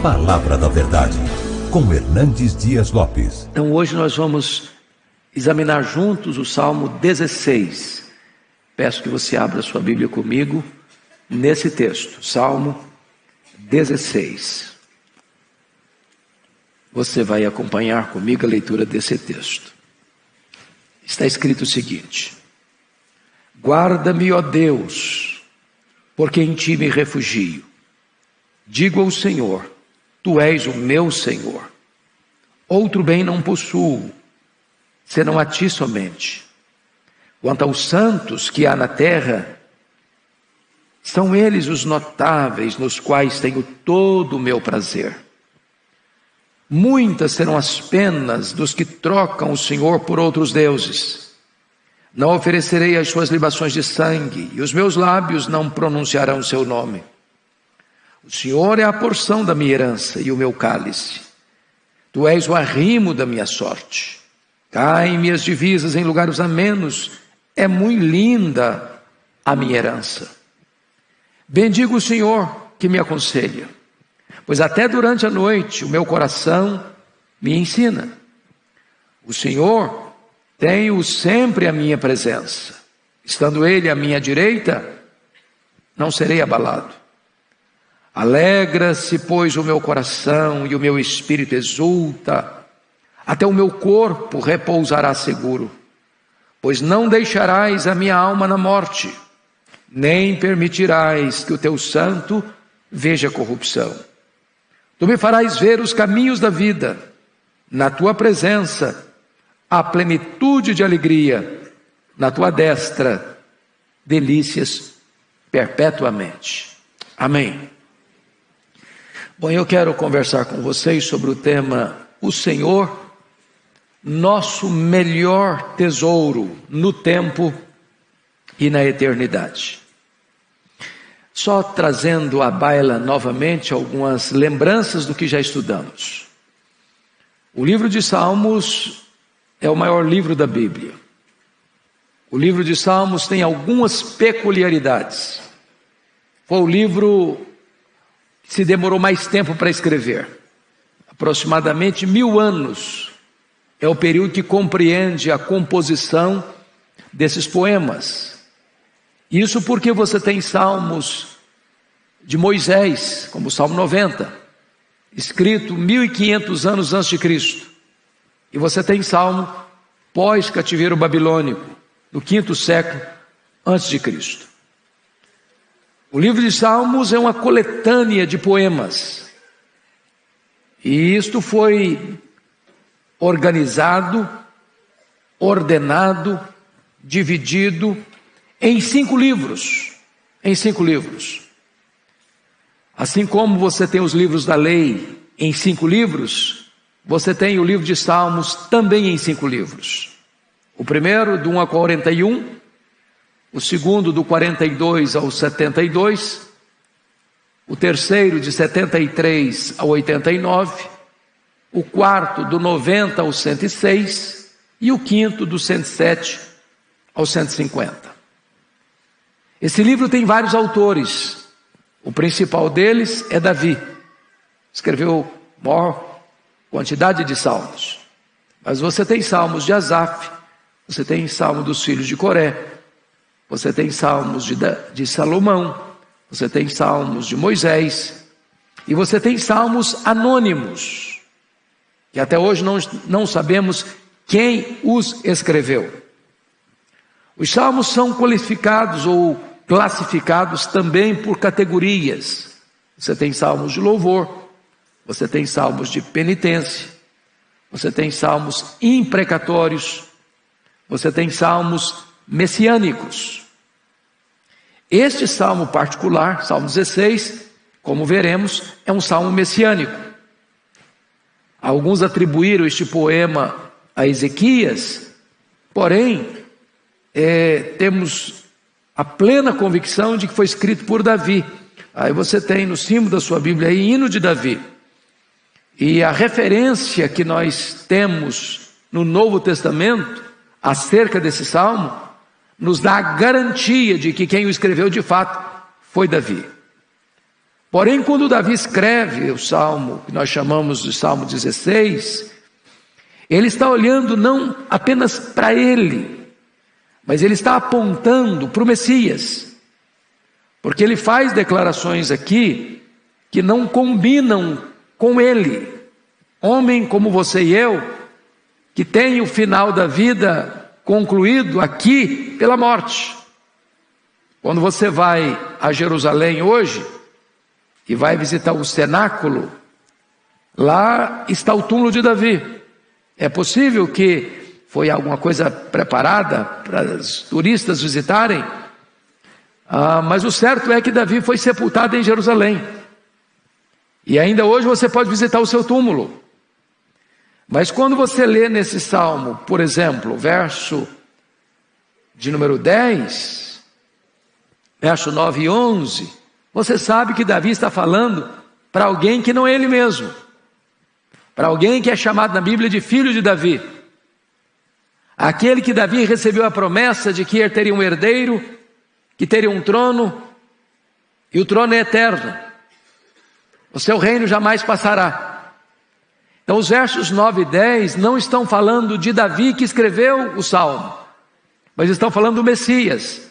Palavra da Verdade, com Hernandes Dias Lopes. Então hoje nós vamos examinar juntos o Salmo 16. Peço que você abra sua Bíblia comigo nesse texto, Salmo 16. Você vai acompanhar comigo a leitura desse texto. Está escrito o seguinte: guarda-me, ó Deus, porque em ti me refugio. Digo ao Senhor, tu és o meu Senhor. Outro bem não possuo, senão a ti somente. Quanto aos santos que há na terra, são eles os notáveis nos quais tenho todo o meu prazer. Muitas serão as penas dos que trocam o Senhor por outros deuses. Não oferecerei as suas libações de sangue, e os meus lábios não pronunciarão o seu nome. O Senhor é a porção da minha herança e o meu cálice. Tu és o arrimo da minha sorte. Caem minhas divisas em lugares amenos. É muito linda a minha herança. Bendigo o Senhor que me aconselha, pois até durante a noite o meu coração me ensina. O Senhor tem-o sempre à minha presença. Estando Ele à minha direita, não serei abalado. Alegra-se, pois, o meu coração e o meu espírito exulta. Até o meu corpo repousará seguro, pois não deixarás a minha alma na morte, nem permitirás que o teu santo veja corrupção. Tu me farás ver os caminhos da vida. Na tua presença há plenitude de alegria. Na tua destra, delícias perpetuamente. Amém. Bom, eu quero conversar com vocês sobre o tema o Senhor, nosso melhor tesouro no tempo e na eternidade. Só trazendo à baila novamente algumas lembranças do que já estudamos. O livro de Salmos é o maior livro da Bíblia. O livro de Salmos tem algumas peculiaridades. Foi o livro que se demorou mais tempo para escrever. Aproximadamente 1000 anos é o período que compreende a composição desses poemas. Isso porque você tem salmos de Moisés, como o Salmo 90, escrito 1500 anos antes de Cristo. E você tem salmo pós-cativeiro babilônico, no 5º século antes de Cristo. O livro de Salmos é uma coletânea de poemas. E isto foi organizado, ordenado, dividido em 5 livros. Em 5 livros. Assim como você tem os livros da lei em 5 livros, você tem o livro de Salmos também em 5 livros. O primeiro, do 1 a 41, o segundo, do 42 ao 72, o terceiro, de 73 ao 89, o quarto, do 90 ao 106, e o quinto, do 107 ao 150. Esse livro tem vários autores. O principal deles é Davi. Escreveu maior quantidade de salmos. Mas você tem salmos de Asaf, você tem salmo dos filhos de Coré, você tem salmos de Salomão, você tem salmos de Moisés, e você tem salmos anônimos, que até hoje não sabemos quem os escreveu. Os salmos são qualificados ou classificados também por categorias. Você tem salmos de louvor, você tem salmos de penitência, você tem salmos imprecatórios, você tem salmos messiânicos. Este salmo particular, Salmo 16, como veremos, é um salmo messiânico. Alguns atribuíram este poema a Ezequias, porém, temos a plena convicção de que foi escrito por Davi. Aí você tem no símbolo da sua Bíblia aí, hino de Davi. E a referência que nós temos no Novo Testamento acerca desse salmo nos dá a garantia de que quem o escreveu de fato foi Davi. Porém, quando Davi escreve o salmo, que nós chamamos de Salmo 16, ele está olhando não apenas para ele, mas ele está apontando para o Messias, porque ele faz declarações aqui que não combinam com ele, homem como você e eu, que tem o final da vida concluído aqui pela morte. Quando você vai a Jerusalém hoje e vai visitar o cenáculo, lá está o túmulo de Davi. É possível que foi alguma coisa preparada para os turistas visitarem, mas o certo é que Davi foi sepultado em Jerusalém. E ainda hoje você pode visitar o seu túmulo. Mas quando você lê nesse salmo, por exemplo, verso de número 10, verso 9 e 11, você sabe que Davi está falando para alguém que não é ele mesmo, para alguém que é chamado na Bíblia de filho de Davi, aquele que Davi recebeu a promessa de que ele teria um herdeiro, que teria um trono, e o trono é eterno, o seu reino jamais passará. Então os versos 9 e 10 não estão falando de Davi que escreveu o salmo, mas estão falando do Messias.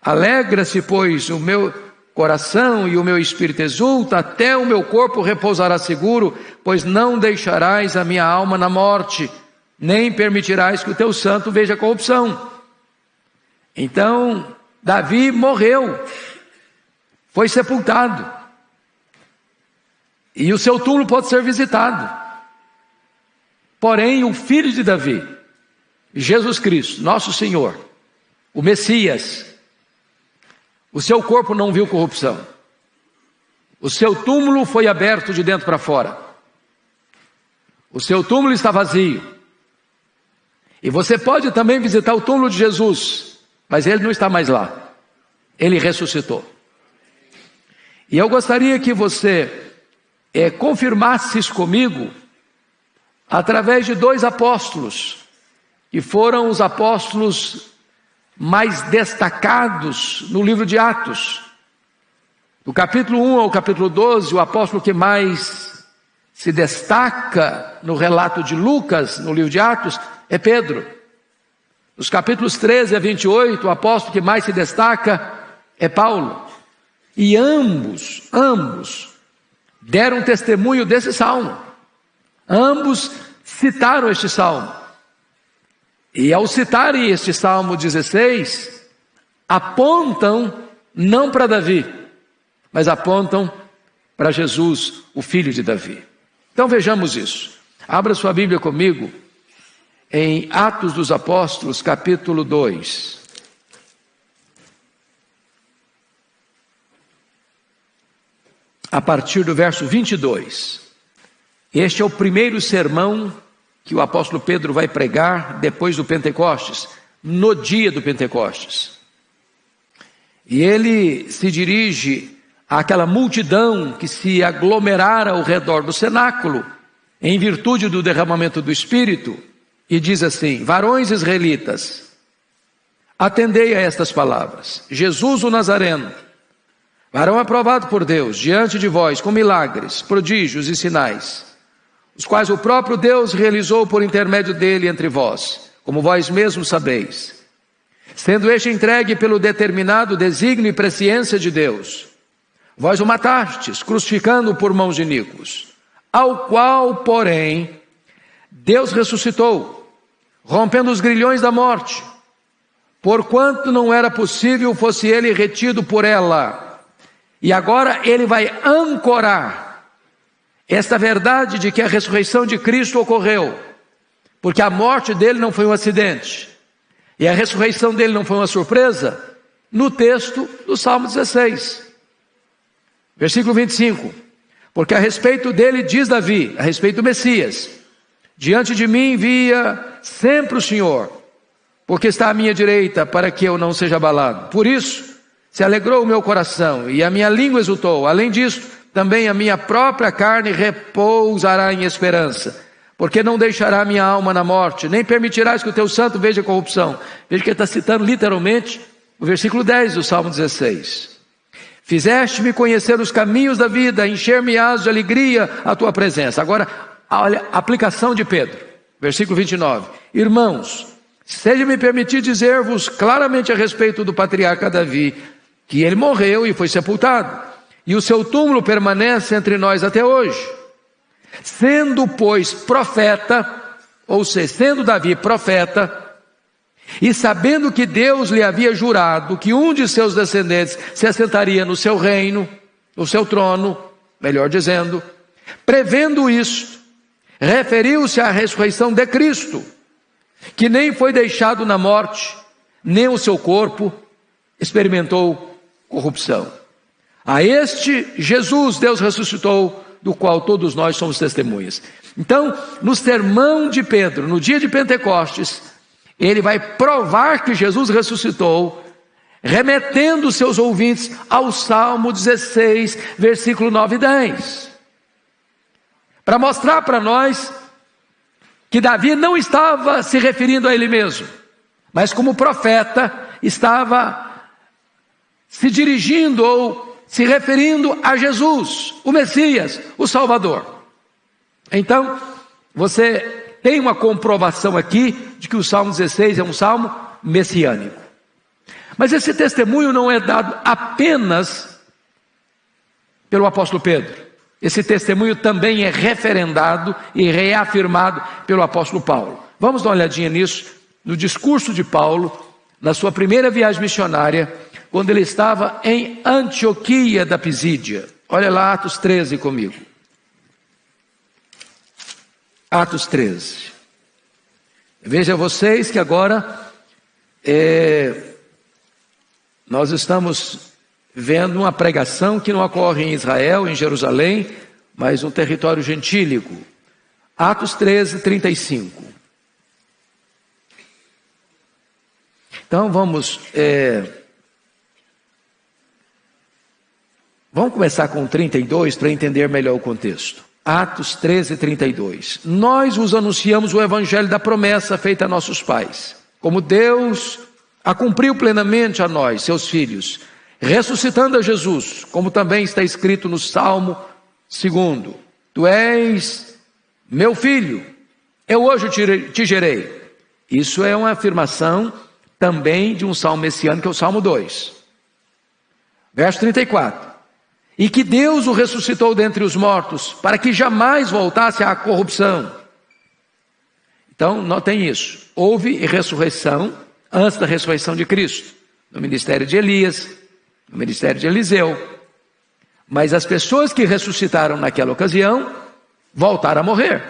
Alegra-se, pois, o meu coração e o meu espírito exulta, até o meu corpo repousará seguro, pois não deixarás a minha alma na morte, nem permitirás que o teu santo veja corrupção. Então, Davi morreu, foi sepultado, e o seu túmulo pode ser visitado. Porém, o filho de Davi, Jesus Cristo, nosso Senhor, o Messias, o seu corpo não viu corrupção. O seu túmulo foi aberto de dentro para fora. O seu túmulo está vazio. E você pode também visitar o túmulo de Jesus, mas ele não está mais lá. Ele ressuscitou. E eu gostaria que você confirmasse isso comigo através de dois apóstolos, que foram os apóstolos mais destacados no livro de Atos. Do capítulo 1 ao capítulo 12, o apóstolo que mais se destaca no relato de Lucas, no livro de Atos, é Pedro. Dos capítulos 13 a 28, o apóstolo que mais se destaca é Paulo. E ambos deram testemunho desse salmo. Ambos citaram este salmo. E ao citarem este Salmo 16, apontam não para Davi, mas apontam para Jesus, o filho de Davi. Então vejamos isso. Abra sua Bíblia comigo em Atos dos Apóstolos, capítulo 2. A partir do verso 22. Este é o primeiro sermão que o apóstolo Pedro vai pregar depois do Pentecostes, no dia do Pentecostes. E ele se dirige àquela multidão que se aglomerara ao redor do cenáculo, em virtude do derramamento do Espírito, e diz assim: varões israelitas, atendei a estas palavras. Jesus o Nazareno, varão aprovado por Deus, diante de vós, com milagres, prodígios e sinais, os quais o próprio Deus realizou por intermédio dele entre vós, como vós mesmos sabeis, sendo este entregue pelo determinado desígnio e presciência de Deus. Vós o matastes, crucificando-o por mãos de iníquos, ao qual, porém, Deus ressuscitou, rompendo os grilhões da morte, porquanto não era possível fosse ele retido por ela. E agora ele vai ancorar esta verdade de que a ressurreição de Cristo ocorreu, porque a morte dele não foi um acidente, e a ressurreição dele não foi uma surpresa, no texto do Salmo 16, versículo 25, porque a respeito dele diz Davi, a respeito do Messias: diante de mim via sempre o Senhor, porque está à minha direita para que eu não seja abalado. Por isso se alegrou o meu coração e a minha língua exultou. Além disso, também a minha própria carne repousará em esperança, porque não deixará minha alma na morte, nem permitirás que o teu santo veja corrupção. Veja que ele está citando literalmente o versículo 10 do Salmo 16. Fizeste-me conhecer os caminhos da vida, encher-me-ás de alegria a tua presença. Agora, olha a aplicação de Pedro, versículo 29. Irmãos, seja-me permitido dizer-vos claramente a respeito do patriarca Davi, que ele morreu e foi sepultado, e o seu túmulo permanece entre nós até hoje. Sendo, pois, profeta, ou seja, sendo Davi profeta, e sabendo que Deus lhe havia jurado que um de seus descendentes se assentaria no seu reino, no seu trono, melhor dizendo, prevendo isso, referiu-se à ressurreição de Cristo, que nem foi deixado na morte, nem o seu corpo experimentou corrupção. A este Jesus Deus ressuscitou, do qual todos nós somos testemunhas. Então, no sermão de Pedro, no dia de Pentecostes, ele vai provar que Jesus ressuscitou, remetendo seus ouvintes ao Salmo 16, versículo 9 e 10. Para mostrar para nós que Davi não estava se referindo a ele mesmo, mas como profeta estava se dirigindo ou se referindo a Jesus, o Messias, o Salvador. Então, você tem uma comprovação aqui de que o Salmo 16 é um salmo messiânico. Mas esse testemunho não é dado apenas pelo apóstolo Pedro. Esse testemunho também é referendado e reafirmado pelo apóstolo Paulo. Vamos dar uma olhadinha nisso, no discurso de Paulo, na sua primeira viagem missionária, quando ele estava em Antioquia da Pisídia. Olha lá Atos 13 comigo. Atos 13. Veja vocês que agora nós estamos vendo uma pregação que não ocorre em Israel, em Jerusalém, mas no território gentílico. Atos 13, 35. Então vamos começar com 32 para entender melhor o contexto. Atos 13, 32. Nós vos anunciamos o evangelho da promessa feita a nossos pais, como Deus a cumpriu plenamente a nós, seus filhos, ressuscitando a Jesus, como também está escrito no Salmo 2. Tu és meu filho, eu hoje te gerei. Isso é uma afirmação também de um salmo messiânico, que é o Salmo 2. Verso 34. E que Deus o ressuscitou dentre os mortos, para que jamais voltasse à corrupção. Então, notem isso. Houve ressurreição antes da ressurreição de Cristo, no ministério de Elias, no ministério de Eliseu. Mas as pessoas que ressuscitaram naquela ocasião, voltaram a morrer.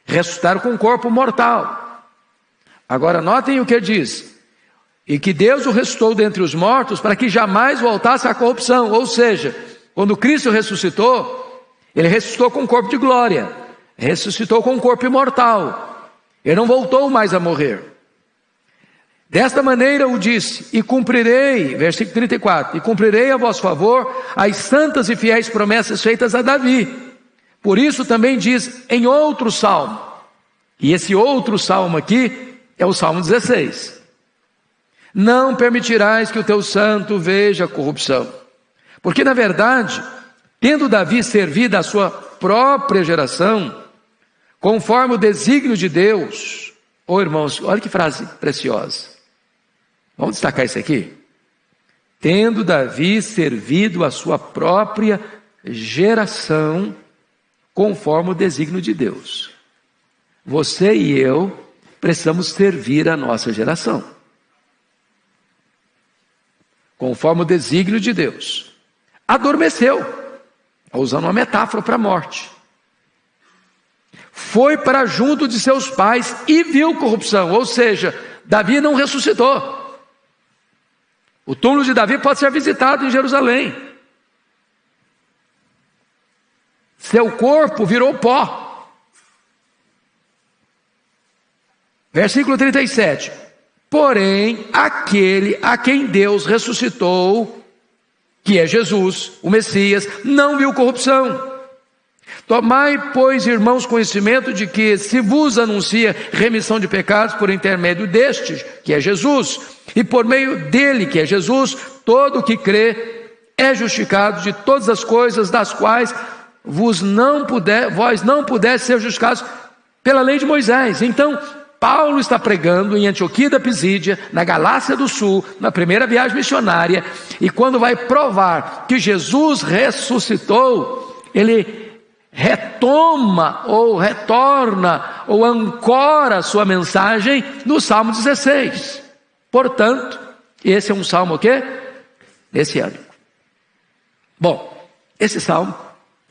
Ressuscitaram com um corpo mortal. Agora, notem o que diz. E que Deus o ressuscitou dentre os mortos, para que jamais voltasse à corrupção. Ou seja, quando Cristo ressuscitou, Ele ressuscitou com um corpo de glória, ressuscitou com um corpo imortal, Ele não voltou mais a morrer. Desta maneira o disse, e cumprirei, versículo 34, e cumprirei a vosso favor as santas e fiéis promessas feitas a Davi. Por isso também diz em outro salmo, e esse outro salmo aqui é o Salmo 16. Não permitirás que o teu santo veja corrupção. Porque, na verdade, tendo Davi servido a sua própria geração, conforme o desígnio de Deus, irmãos, olha que frase preciosa. Vamos destacar isso aqui? Tendo Davi servido a sua própria geração, conforme o desígnio de Deus. Você e eu precisamos servir a nossa geração, conforme o desígnio de Deus. Adormeceu, usando uma metáfora para a morte. Foi para junto de seus pais e viu corrupção, ou seja, Davi não ressuscitou. O túmulo de Davi pode ser visitado em Jerusalém. Seu corpo virou pó. Versículo 37. Porém, aquele a quem Deus ressuscitou, que é Jesus, o Messias, não viu corrupção. Tomai, pois, irmãos, conhecimento de que se vos anuncia remissão de pecados por intermédio deste, que é Jesus, e por meio dele, que é Jesus, todo o que crê é justificado de todas as coisas das quais vós não pudesse ser justificados pela lei de Moisés. Então, Paulo está pregando em Antioquia da Pisídia, na Galácia do Sul, na primeira viagem missionária, e quando vai provar que Jesus ressuscitou, ele retoma, ou retorna, ou ancora a sua mensagem no Salmo 16. Portanto, esse é um salmo o quê? Messiânico. Bom, esse salmo,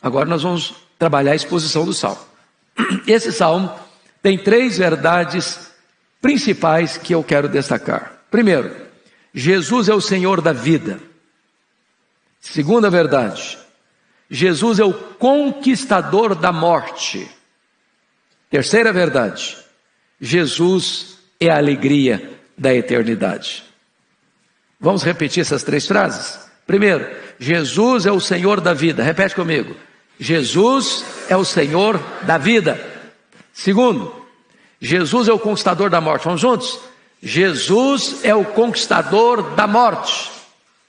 agora nós vamos trabalhar a exposição do salmo. Esse salmo tem 3 verdades principais que eu quero destacar. Primeiro, Jesus é o Senhor da vida. Segunda verdade, Jesus é o conquistador da morte. Terceira verdade, Jesus é a alegria da eternidade. Vamos repetir essas 3 frases? Primeiro, Jesus é o Senhor da vida. Repete comigo. Jesus é o Senhor da vida. Segundo, Jesus é o conquistador da morte. Vamos juntos? Jesus é o conquistador da morte.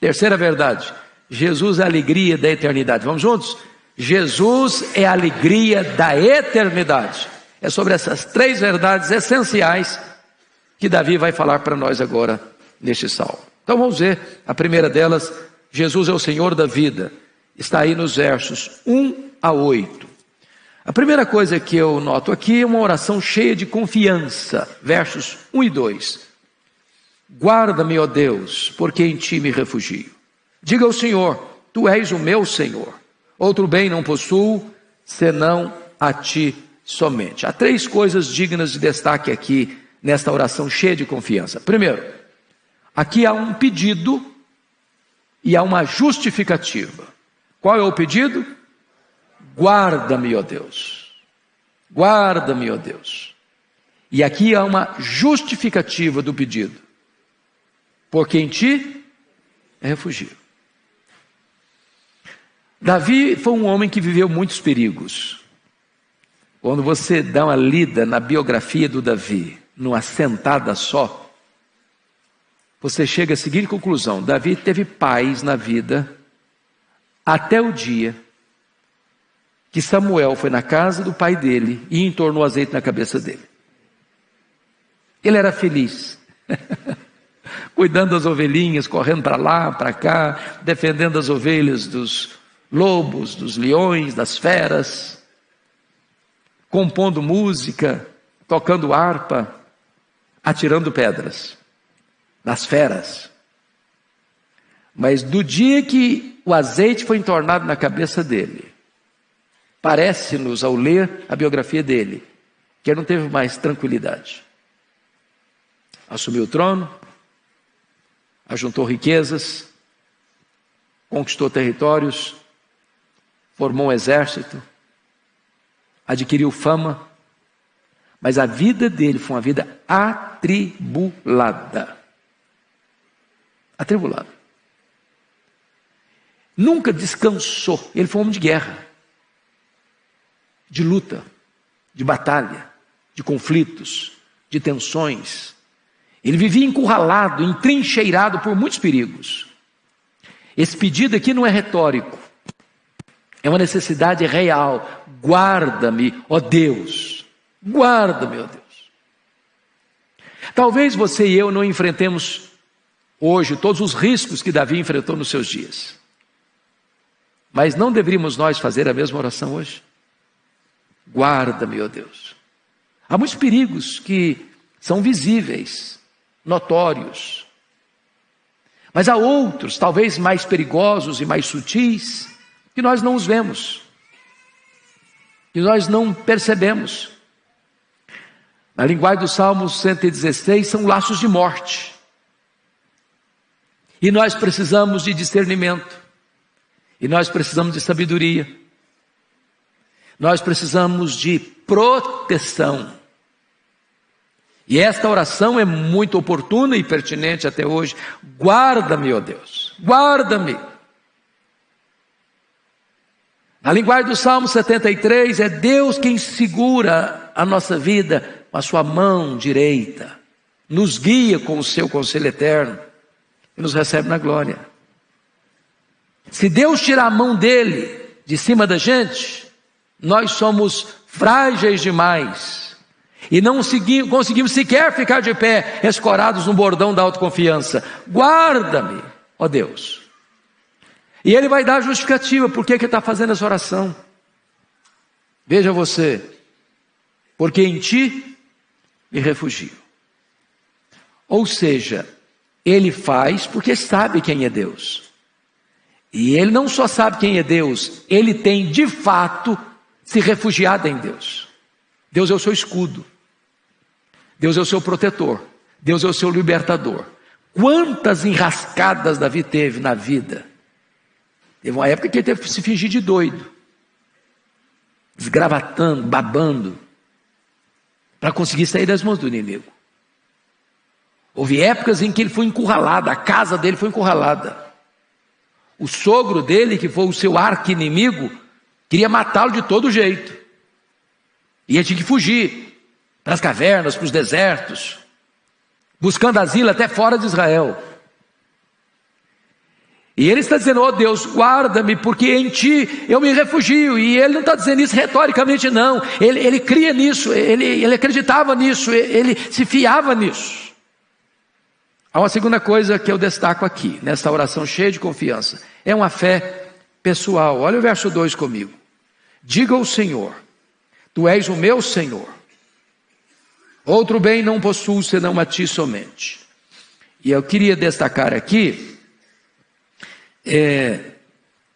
Terceira verdade, Jesus é a alegria da eternidade. Vamos juntos? Jesus é a alegria da eternidade. É sobre essas 3 verdades essenciais que Davi vai falar para nós agora neste salmo. Então vamos ver a primeira delas. Jesus é o Senhor da vida. Está aí nos versos 1 a 8. A primeira coisa que eu noto aqui é uma oração cheia de confiança. Versos 1 e 2. Guarda-me, ó Deus, porque em ti me refugio. Diga ao Senhor, tu és o meu Senhor. Outro bem não possuo, senão a ti somente. Há 3 coisas dignas de destaque aqui nesta oração cheia de confiança. Primeiro, aqui há um pedido e há uma justificativa. Qual é o pedido? Guarda-me, ó Deus. Guarda-me, ó Deus. E aqui há uma justificativa do pedido. Porque em ti é refugio. Davi foi um homem que viveu muitos perigos. Quando você dá uma lida na biografia do Davi, numa sentada só, você chega à seguinte conclusão: Davi teve paz na vida até o dia que Samuel foi na casa do pai dele e entornou azeite na cabeça dele. Ele era feliz, cuidando das ovelhinhas, correndo para lá, para cá, defendendo as ovelhas dos lobos, dos leões, das feras, compondo música, tocando harpa, atirando pedras nas feras. Mas do dia que o azeite foi entornado na cabeça dele, parece-nos, ao ler a biografia dele, que ele não teve mais tranquilidade. Assumiu o trono, ajuntou riquezas, conquistou territórios, formou um exército, adquiriu fama, mas a vida dele foi uma vida atribulada. Atribulada. Nunca descansou. Ele foi um homem de guerra, de luta, de batalha, de conflitos, de tensões. Ele vivia encurralado, entrincheirado por muitos perigos. Esse pedido aqui não é retórico, é uma necessidade real. Guarda-me, ó Deus, guarda-me, ó Deus. Talvez você e eu não enfrentemos hoje todos os riscos que Davi enfrentou nos seus dias, mas não deveríamos nós fazer a mesma oração hoje? Guarda-me, ó Deus. Há muitos perigos que são visíveis, notórios, mas há outros, talvez mais perigosos e mais sutis, que nós não os vemos, que nós não percebemos. Na linguagem do Salmo 116, são laços de morte, e nós precisamos de discernimento, e nós precisamos de sabedoria, nós precisamos de proteção. E esta oração é muito oportuna e pertinente até hoje. Guarda-me, ó Deus, guarda-me. Na linguagem do Salmo 73, é Deus quem segura a nossa vida com a sua mão direita, nos guia com o seu conselho eterno e nos recebe na glória. Se Deus tirar a mão dele de cima da gente, nós somos frágeis demais e não conseguimos sequer ficar de pé, escorados no bordão da autoconfiança. Guarda-me, ó Deus. E ele vai dar a justificativa por que ele está fazendo essa oração. Veja você, porque em ti me refugio. Ou seja, ele faz porque sabe quem é Deus. E ele não só sabe quem é Deus, ele tem de fato se refugiado em Deus. Deus é o seu escudo. Deus é o seu protetor. Deus é o seu libertador. Quantas enrascadas Davi teve na vida? Teve uma época que ele teve que se fingir de doido, desgravatando, babando, para conseguir sair das mãos do inimigo. Houve épocas em que ele foi encurralado, a casa dele foi encurralada. O sogro dele, que foi o seu arqui-inimigo, queria matá-lo de todo jeito. E ele tinha que fugir para as cavernas, para os desertos, buscando asilo até fora de Israel. E ele está dizendo, ó Deus, guarda-me, porque em ti eu me refugio. E ele não está dizendo isso retoricamente, não. Ele cria nisso, ele acreditava nisso, ele se fiava nisso. Há uma segunda coisa que eu destaco aqui, nessa oração cheia de confiança. É uma fé pessoal. Olha o verso 2 comigo. Diga ao Senhor, tu és o meu Senhor. Outro bem não possuo senão a ti somente. E eu queria destacar aqui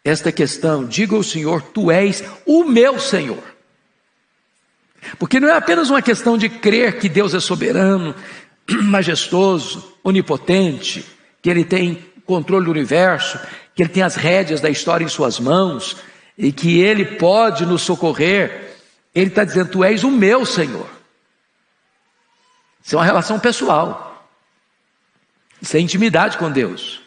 esta questão. Diga ao Senhor, tu és o meu Senhor. Porque não é apenas uma questão de crer que Deus é soberano, majestoso, onipotente, que Ele tem controle do universo, que Ele tem as rédeas da história em suas mãos, e que Ele pode nos socorrer. Ele está dizendo, tu és o meu Senhor. Isso é uma relação pessoal. Isso é intimidade com Deus.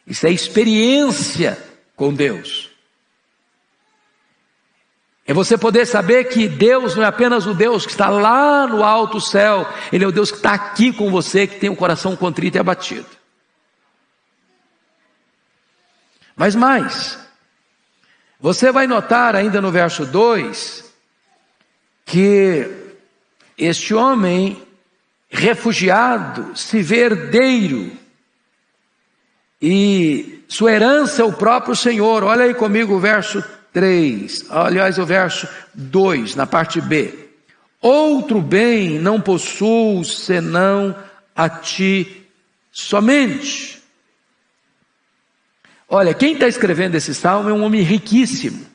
Isso é experiência com Deus. É você poder saber que Deus não é apenas o Deus que está lá no alto céu, Ele é o Deus que está aqui com você, que tem um coração contrito e abatido. Mas mais, você vai notar ainda no verso 2, que este homem refugiado se vê herdeiro, e sua herança é o próprio Senhor. Olha aí comigo o verso 3, aliás o verso 2, na parte B. Outro bem não possuo senão a ti somente. Olha, quem está escrevendo esse salmo é um homem riquíssimo.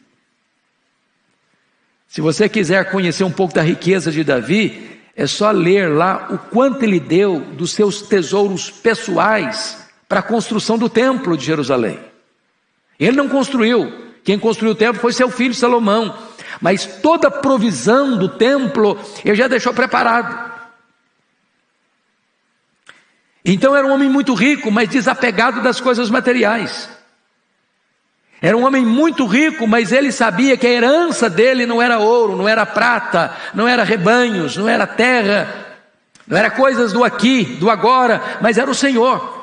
Se você quiser conhecer um pouco da riqueza de Davi, é só ler lá o quanto ele deu dos seus tesouros pessoais para a construção do templo de Jerusalém. Ele não construiu. Quem construiu o templo foi seu filho Salomão, mas toda a provisão do templo ele já deixou preparado. Então era um homem muito rico, mas desapegado das coisas materiais. Era um homem muito rico, mas ele sabia que a herança dele não era ouro, não era prata, não era rebanhos, não era terra, não era coisas do aqui, do agora, mas era o Senhor.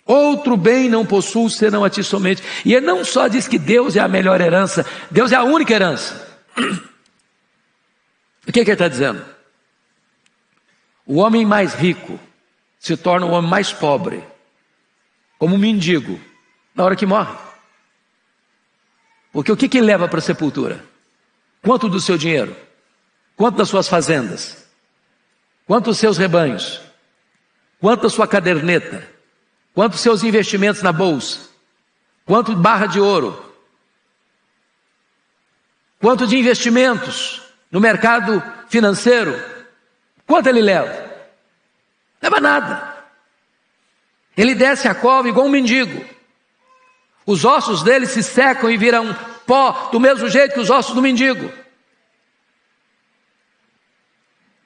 Outro bem não possuo senão a ti somente. E ele não só diz que Deus é a melhor herança, Deus é a única herança. O que ele está dizendo? O homem mais rico se torna o homem mais pobre, como um mendigo, na hora que morre. Porque o que ele leva para a sepultura? Quanto do seu dinheiro? Quanto das suas fazendas? Quanto dos seus rebanhos? Quanto da sua caderneta? Quanto dos seus investimentos na bolsa? Quanto de barra de ouro? Quanto de investimentos no mercado financeiro? Quanto ele leva? Leva nada. Ele desce a cova igual um mendigo. Os ossos dele se secam e viram pó, do mesmo jeito que os ossos do mendigo.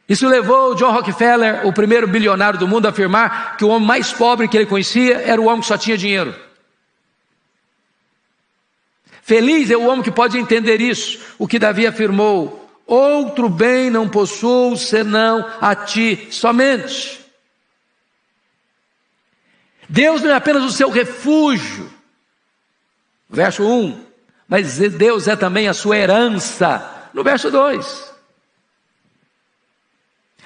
Isso levou o John Rockefeller, o primeiro bilionário do mundo, a afirmar que o homem mais pobre que ele conhecia era o homem que só tinha dinheiro. Feliz é o homem que pode entender isso, o que Davi afirmou: outro bem não possuo senão a ti somente. Deus não é apenas o seu refúgio, verso 1, mas Deus é também a sua herança, no verso 2.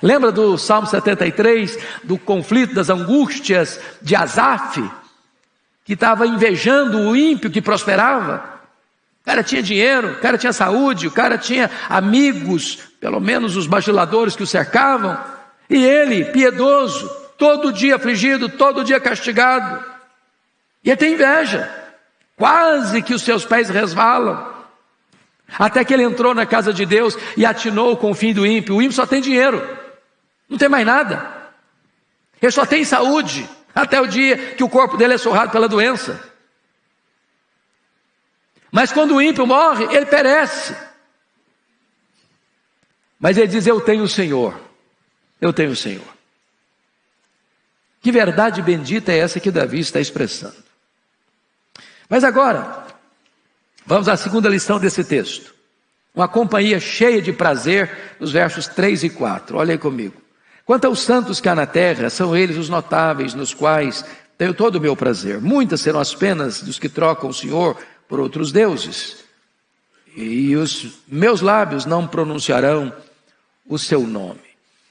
Lembra do Salmo 73, do conflito, das angústias de Asaf, que estava invejando o ímpio que prosperava? O cara tinha dinheiro, o cara tinha saúde, o cara tinha amigos, pelo menos os bajuladores que o cercavam, e ele, piedoso, todo dia afligido, todo dia castigado, e ele tem inveja, quase que os seus pés resvalam, até que ele entrou na casa de Deus e atinou com o fim do ímpio. O ímpio só tem dinheiro, não tem mais nada, ele só tem saúde, até o dia que o corpo dele é surrado pela doença. Mas quando o ímpio morre, ele perece. Mas ele diz: eu tenho o Senhor, eu tenho o Senhor. Que verdade bendita é essa que Davi está expressando. Mas agora, vamos à segunda lição desse texto. Uma companhia cheia de prazer, nos versos 3 e 4. Olha aí comigo. Quanto aos santos que há na terra, são eles os notáveis, nos quais tenho todo o meu prazer. Muitas serão as penas dos que trocam o Senhor por outros deuses, e os meus lábios não pronunciarão o seu nome.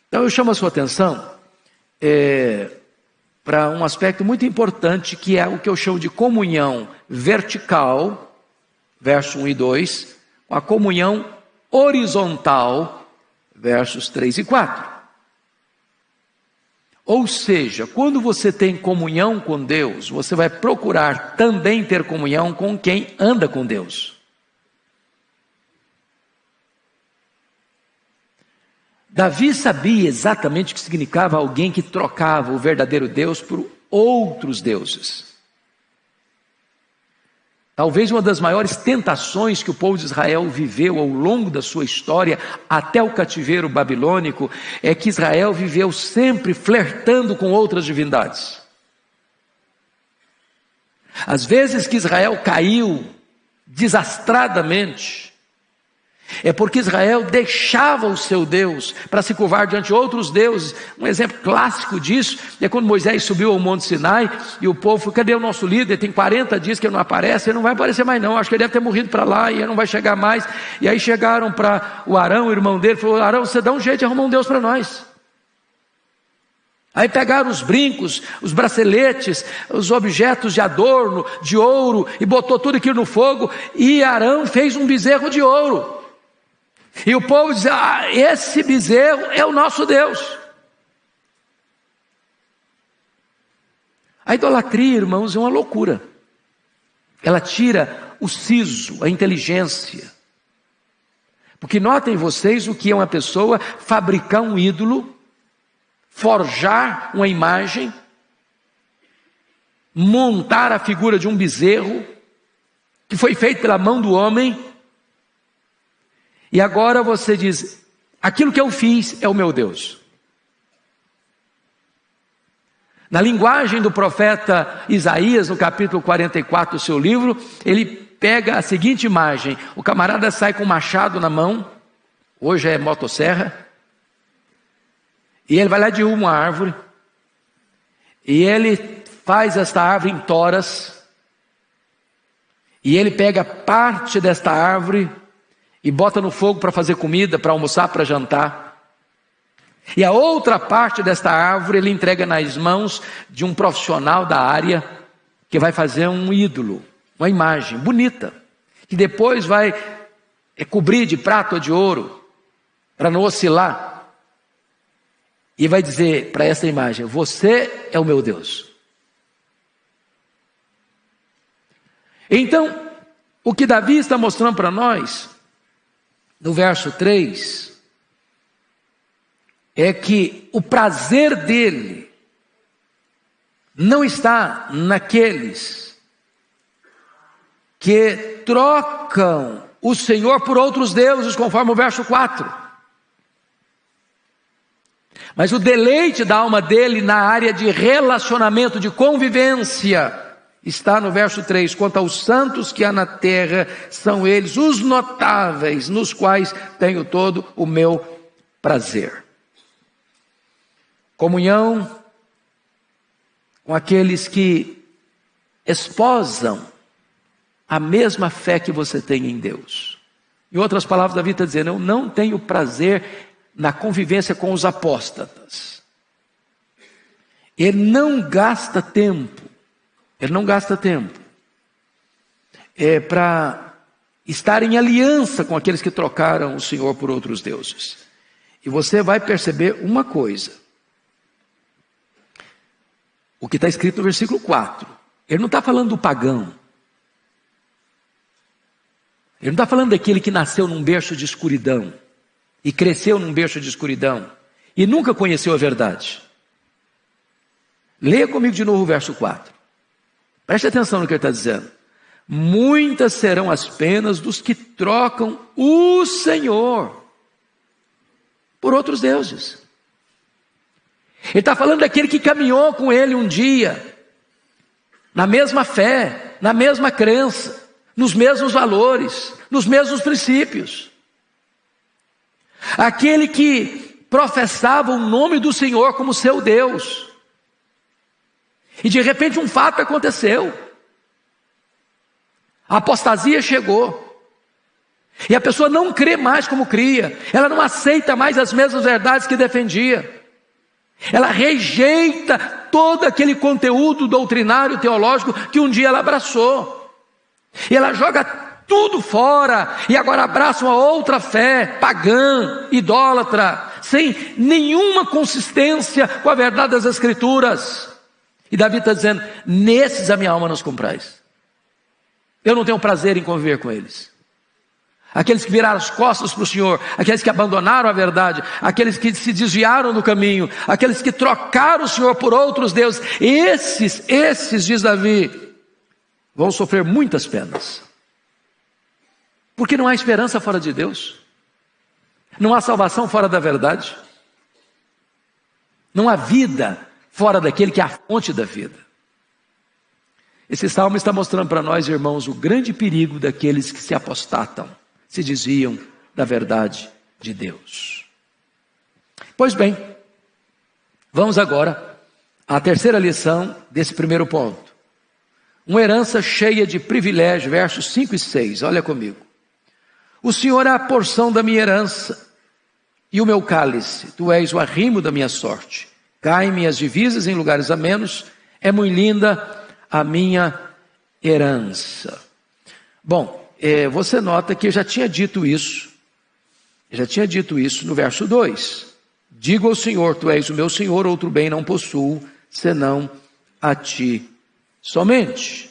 Então eu chamo a sua atenção para um aspecto muito importante, que é o que eu chamo de comunhão vertical, verso 1 e 2, com a comunhão horizontal, versos 3 e 4. Ou seja, quando você tem comunhão com Deus, você vai procurar também ter comunhão com quem anda com Deus. Davi sabia exatamente o que significava alguém que trocava o verdadeiro Deus por outros deuses. Talvez uma das maiores tentações que o povo de Israel viveu ao longo da sua história, até o cativeiro babilônico, é que Israel viveu sempre flertando com outras divindades. Às vezes que Israel caiu desastradamente, é porque Israel deixava o seu Deus para se curvar diante de outros deuses. Um exemplo clássico disso é quando Moisés subiu ao Monte Sinai e o povo falou: cadê o nosso líder? Tem 40 dias que ele não aparece, ele não vai aparecer mais não, acho que ele deve ter morrido para lá e ele não vai chegar mais. E aí chegaram para o Arão, o irmão dele, falou: Arão, você dá um jeito de arrumar um Deus para nós. Aí pegaram os brincos, os braceletes, os objetos de adorno, de ouro, e botou tudo aquilo no fogo, e Arão fez um bezerro de ouro. E o povo diz: esse bezerro é o nosso Deus. A idolatria, irmãos, é uma loucura. Ela tira o siso, a inteligência. Porque notem vocês o que é uma pessoa fabricar um ídolo, forjar uma imagem, montar a figura de um bezerro, que foi feito pela mão do homem, e agora você diz: aquilo que eu fiz é o meu Deus. Na linguagem do profeta Isaías, no capítulo 44 do seu livro, ele pega a seguinte imagem: o camarada sai com um machado na mão, hoje é motosserra, e ele vai lá e derruba uma árvore, e ele faz esta árvore em toras, e ele pega parte desta árvore e bota no fogo para fazer comida, para almoçar, para jantar. E a outra parte desta árvore ele entrega nas mãos de um profissional da área, que vai fazer um ídolo, uma imagem bonita, que depois vai cobrir de prata ou de ouro, para não oscilar. E vai dizer para essa imagem: você é o meu Deus. Então, o que Davi está mostrando para nós, no verso 3, é que o prazer dele não está naqueles que trocam o Senhor por outros deuses, conforme o verso 4. Mas o deleite da alma dele na área de relacionamento, de convivência, está no verso 3, quanto aos santos que há na terra, são eles os notáveis, nos quais tenho todo o meu prazer. Comunhão com aqueles que esposam a mesma fé que você tem em Deus. Em outras palavras, Davi está dizendo: eu não tenho prazer na convivência com os apóstatas. Ele não gasta tempo para estar em aliança com aqueles que trocaram o Senhor por outros deuses. E você vai perceber uma coisa, o que está escrito no versículo 4, ele não está falando do pagão, ele não está falando daquele que nasceu num berço de escuridão, e cresceu num berço de escuridão, e nunca conheceu a verdade. Leia comigo de novo o verso 4, preste atenção no que ele está dizendo. Muitas serão as penas dos que trocam o Senhor por outros deuses. Ele está falando daquele que caminhou com ele um dia, na mesma fé, na mesma crença, nos mesmos valores, nos mesmos princípios. Aquele que professava o nome do Senhor como seu Deus. E de repente um fato aconteceu. A apostasia chegou. E a pessoa não crê mais como cria. Ela não aceita mais as mesmas verdades que defendia. Ela rejeita todo aquele conteúdo doutrinário, teológico que um dia ela abraçou. E ela joga tudo fora e agora abraça uma outra fé pagã, idólatra, sem nenhuma consistência com a verdade das Escrituras. E Davi está dizendo: nesses a minha alma nos comprais. Eu não tenho prazer em conviver com eles. Aqueles que viraram as costas para o Senhor, aqueles que abandonaram a verdade, aqueles que se desviaram do caminho, aqueles que trocaram o Senhor por outros deuses, esses, diz Davi, vão sofrer muitas penas. Porque não há esperança fora de Deus. Não há salvação fora da verdade. Não há vida fora daquele que é a fonte da vida. Esse salmo está mostrando para nós, irmãos, o grande perigo daqueles que se apostatam, se desviam da verdade de Deus. Pois bem, vamos agora à terceira lição desse primeiro ponto. Uma herança cheia de privilégio, versos 5 e 6, olha comigo. O Senhor é a porção da minha herança e o meu cálice, tu és o arrimo da minha sorte. Caem-me as divisas em lugares amenos, é muito linda a minha herança. Bom, você nota que eu já tinha dito isso no verso 2. Digo ao Senhor, tu és o meu Senhor, outro bem não possuo, senão a ti somente.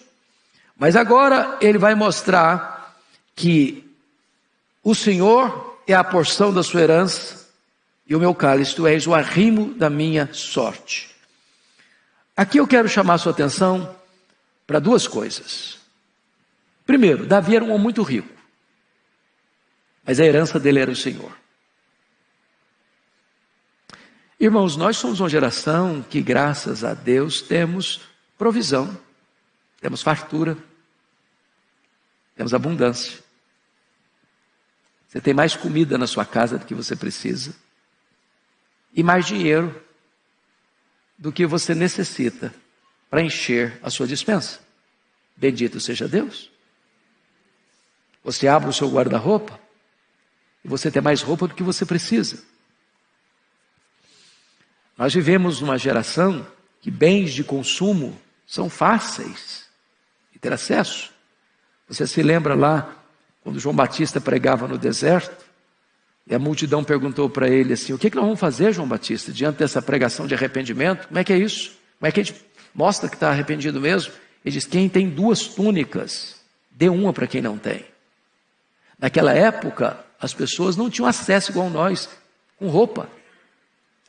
Mas agora ele vai mostrar que o Senhor é a porção da sua herança e o meu cálice, tu és o arrimo da minha sorte. Aqui eu quero chamar a sua atenção para duas coisas. Primeiro, Davi era um homem muito rico, mas a herança dele era o Senhor. Irmãos, nós somos uma geração que, graças a Deus, temos provisão, temos fartura, temos abundância. Você tem mais comida na sua casa do que você precisa e mais dinheiro do que você necessita para encher a sua despensa. Bendito seja Deus. Você abre o seu guarda-roupa e você tem mais roupa do que você precisa. Nós vivemos numa geração que bens de consumo são fáceis de ter acesso. Você se lembra lá, quando João Batista pregava no deserto, e a multidão perguntou para ele assim: o que nós vamos fazer, João Batista, diante dessa pregação de arrependimento? Como é que é isso? Como é que a gente mostra que está arrependido mesmo? Ele diz: quem tem 2 túnicas, dê uma para quem não tem. Naquela época, as pessoas não tinham acesso igual nós, com roupa.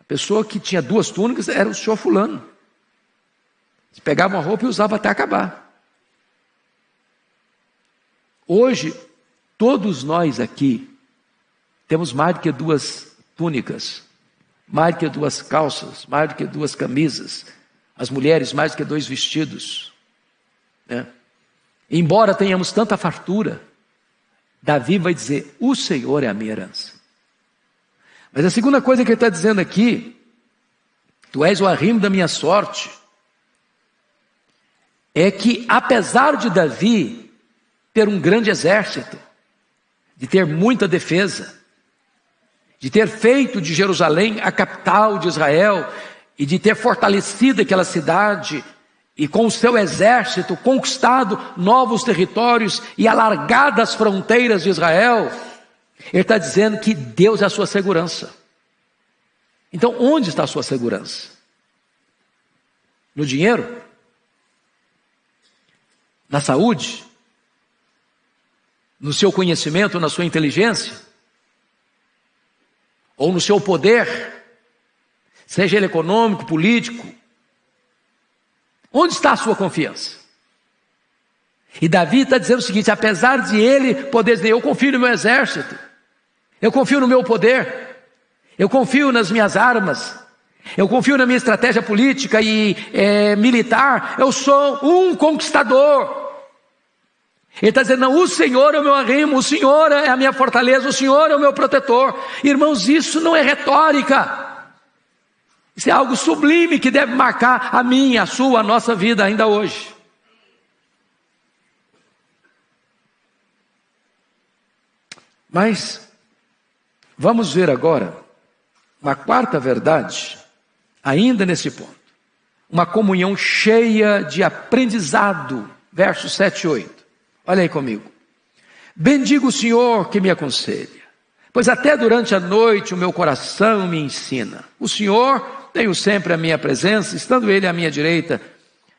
A pessoa que tinha 2 túnicas era o senhor fulano. Você pegava uma roupa e usava até acabar. Hoje, todos nós aqui temos mais do que 2 túnicas, mais do que 2 calças, mais do que 2 camisas. As mulheres, mais do que 2 vestidos. Né? Embora tenhamos tanta fartura, Davi vai dizer: o Senhor é a minha herança. Mas a segunda coisa que ele está dizendo aqui: tu és o arrimo da minha sorte. é que, apesar de Davi ter um grande exército, de ter muita defesa, de ter feito de Jerusalém a capital de Israel, e de ter fortalecido aquela cidade, e com o seu exército conquistado novos territórios e alargado as fronteiras de Israel, ele está dizendo que Deus é a sua segurança. Então, onde está a sua segurança? No dinheiro? Na saúde? No seu conhecimento, na sua inteligência? Ou no seu poder? Seja ele econômico, político? Onde está a sua confiança? E Davi está dizendo o seguinte: apesar de ele poder dizer, eu confio no meu exército, eu confio no meu poder, eu confio nas minhas armas, eu confio na minha estratégia política e militar, eu sou um conquistador. Ele está dizendo, não, o Senhor é o meu arrimo, o Senhor é a minha fortaleza, o Senhor é o meu protetor. Irmãos, isso não é retórica. Isso é algo sublime que deve marcar a minha, a sua, a nossa vida ainda hoje. Mas vamos ver agora uma quarta verdade, ainda nesse ponto. Uma comunhão cheia de aprendizado, versos 7 e 8. Olha aí comigo. Bendigo o Senhor que me aconselha, pois até durante a noite o meu coração me ensina. O Senhor tenho sempre a minha presença, estando Ele à minha direita,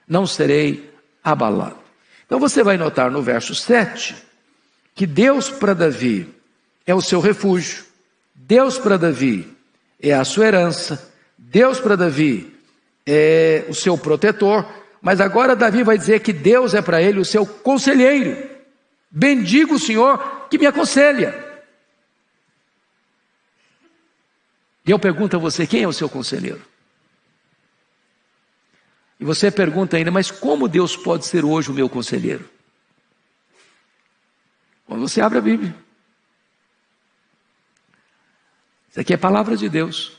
não serei abalado. Então você vai notar no verso 7, que Deus para Davi é o seu refúgio, Deus para Davi é a sua herança, Deus para Davi é o seu protetor, mas agora Davi vai dizer que Deus é para ele o seu conselheiro. Bendigo o Senhor que me aconselha. E eu pergunto a você, quem é o seu conselheiro? E você pergunta ainda, mas como Deus pode ser hoje o meu conselheiro? Quando você abre a Bíblia. Isso aqui é a palavra de Deus.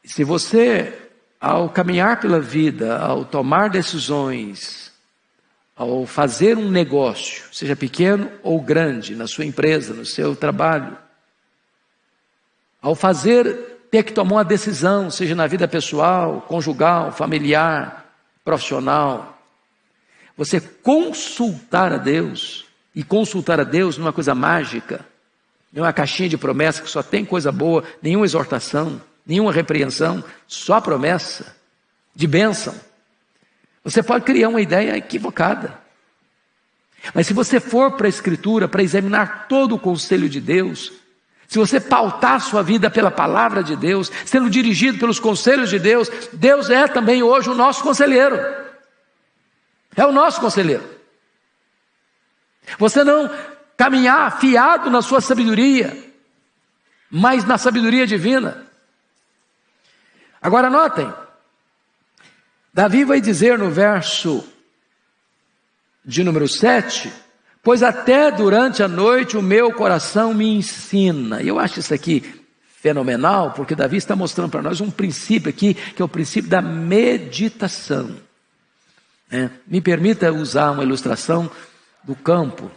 Se você, ao caminhar pela vida, ao tomar decisões, ao fazer um negócio, seja pequeno ou grande, na sua empresa, no seu trabalho, ao ter que tomar uma decisão, seja na vida pessoal, conjugal, familiar, profissional, você consultar a Deus, e consultar a Deus não é uma coisa mágica, não é uma caixinha de promessa que só tem coisa boa, nenhuma exortação, nenhuma repreensão, só promessa de bênção. Você pode criar uma ideia equivocada. Mas se você for para a Escritura, para examinar todo o conselho de Deus, se você pautar sua vida pela palavra de Deus, sendo dirigido pelos conselhos de Deus, Deus é também hoje o nosso conselheiro. É o nosso conselheiro. Você não caminhar fiado na sua sabedoria, mas na sabedoria divina. Agora notem, Davi vai dizer no verso de número 7, pois até durante a noite o meu coração me ensina. E eu acho isso aqui fenomenal, porque Davi está mostrando para nós um princípio aqui, que é o princípio da meditação. Me permita usar uma ilustração do campo,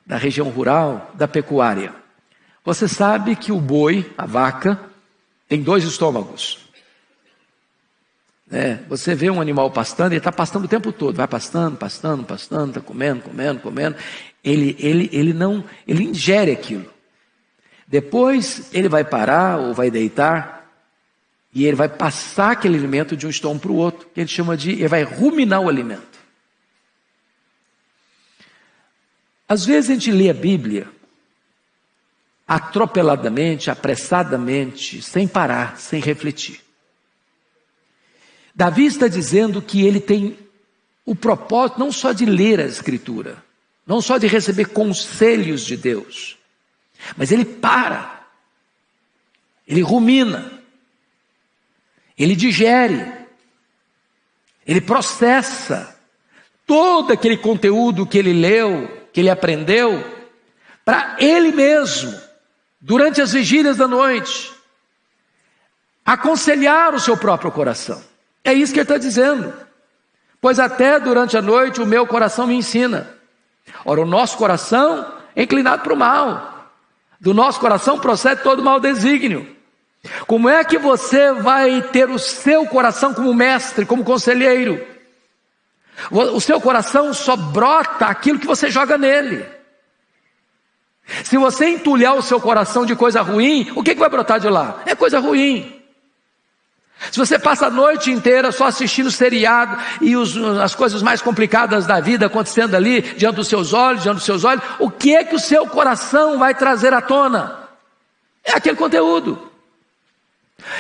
da região rural, da pecuária. Você sabe que o boi, a vaca, tem 2 estômagos. Você vê um animal pastando, ele está pastando o tempo todo, vai pastando, está comendo. Ele ingere aquilo. Depois ele vai parar ou vai deitar e ele vai passar aquele alimento de um estômago para o outro, que ele vai ruminar o alimento. Às vezes a gente lê a Bíblia atropeladamente, apressadamente, sem parar, sem refletir. Davi está dizendo que ele tem o propósito não só de ler a Escritura, não só de receber conselhos de Deus, mas ele para, ele rumina, ele digere, ele processa todo aquele conteúdo que ele leu, que ele aprendeu, para ele mesmo, durante as vigílias da noite, aconselhar o seu próprio coração. É isso que ele está dizendo. pois até durante a noite o meu coração me ensina. Ora, o nosso coração é inclinado para o mal. Do nosso coração procede todo mau desígnio. Como é que você vai ter o seu coração como mestre, como conselheiro? O seu coração só brota aquilo que você joga nele. Se você entulhar o seu coração de coisa ruim, o que vai brotar de lá? É coisa ruim. Se você passa a noite inteira só assistindo seriado e as coisas mais complicadas da vida acontecendo ali diante dos seus olhos, o que é que o seu coração vai trazer à tona? É aquele conteúdo.